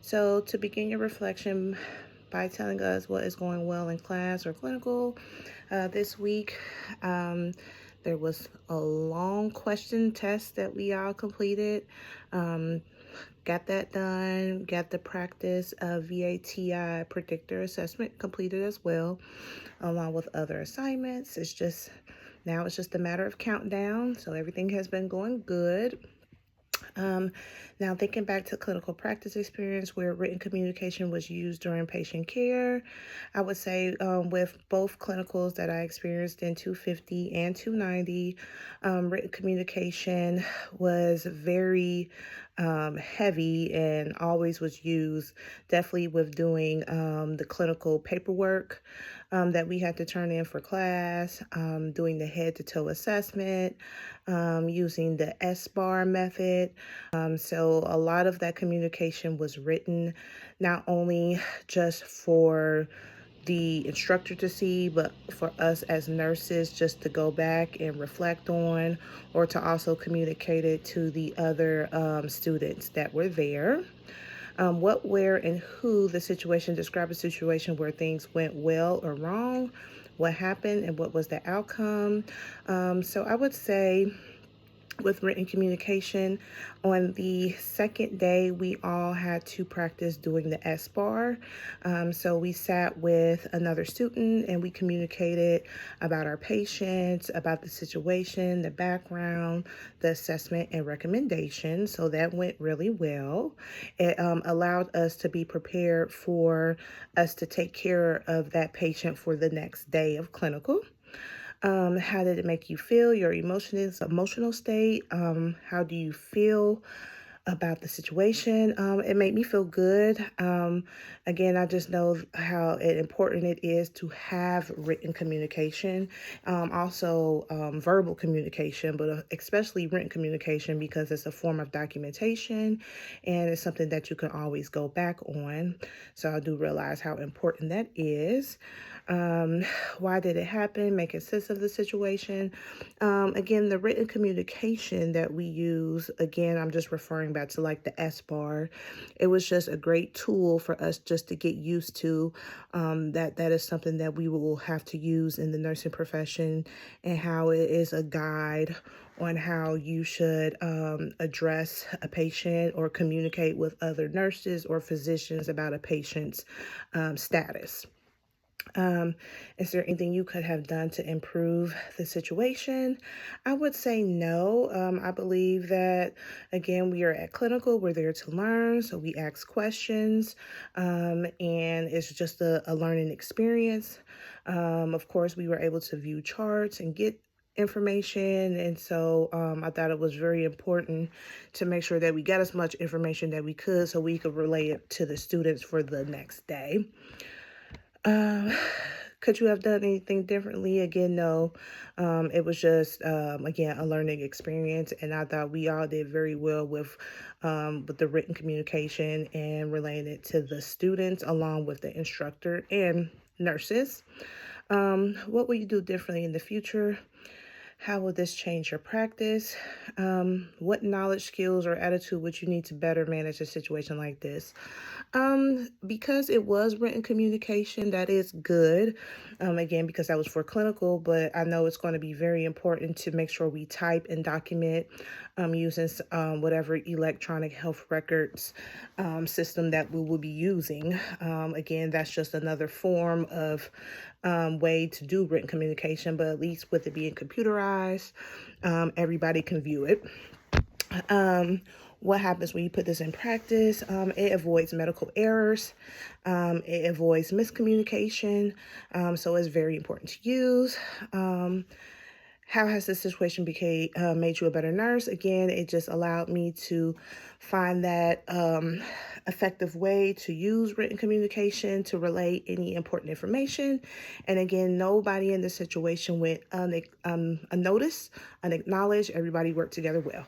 So to begin your reflection by telling us what is going well in class or clinical this week, there was a long question test that we all completed. Um, got that done, got the practice of VATI predictor assessment completed as well, along with other assignments. Now it's just a matter of countdown. So everything has been going good. Um, Now, thinking back to clinical practice experience where written communication was used during patient care, I would say with both clinicals that I experienced in 250 and 290, written communication was very heavy and always was used, definitely with doing the clinical paperwork that we had to turn in for class, doing the head to toe assessment, using the SBAR method. So a lot of that communication was written, not only just for the instructor to see, but for us as nurses just to go back and reflect on, or to also communicate it to the other students that were there. What, where, and who the situation, describe a situation where things went well or wrong, what happened, and what was the outcome. So I would say with written communication, on the second day, we all had to practice doing the SBAR. So we sat with another student and we communicated about our patients, about the situation, the background, the assessment, and recommendations. So that went really well. It allowed us to be prepared for us to take care of that patient for the next day of clinical. How did it make you feel? Your emotional state. How do you feel about the situation? It made me feel good. Again, I just know how important it is to have written communication, also verbal communication, but especially written communication because it's a form of documentation and it's something that you can always go back on. So I do realize how important that is. Um, why did it happen? Making sense of the situation. Again, the written communication that we use, again, I'm just referring back to like the SBAR. It was just a great tool for us just to get used to. That is something that we will have to use in the nursing profession, and how it is a guide on how you should address a patient or communicate with other nurses or physicians about a patient's status. Um, is there anything you could have done to improve the situation? I would say no. I believe that, again, we are at clinical, we're there to learn, so we ask questions, and it's just a learning experience. Of course, we were able to view charts and get information, and so I thought it was very important to make sure that we got as much information that we could so we could relay it to the students for the next day. Um, could you have done anything differently? Again, no. It was just again a learning experience, and I thought we all did very well with the written communication and relaying it to the students along with the instructor and nurses. What will you do differently in the future? How will this change your practice? What knowledge, skills, or attitude would you need to better manage a situation like this? Because it was written communication, that is good. Again, because that was for clinical, but I know it's going to be very important to make sure we type and document using whatever electronic health records system that we will be using. Again, that's just another form of way to do written communication, but at least with it being computerized, everybody can view it. Um, what happens when you put this in practice? It avoids medical errors. It avoids miscommunication. So it's very important to use. How has this situation made you a better nurse? Again, it just allowed me to find that effective way to use written communication to relay any important information. And again, nobody in this situation went unnoticed, unacknowledged. Everybody worked together well.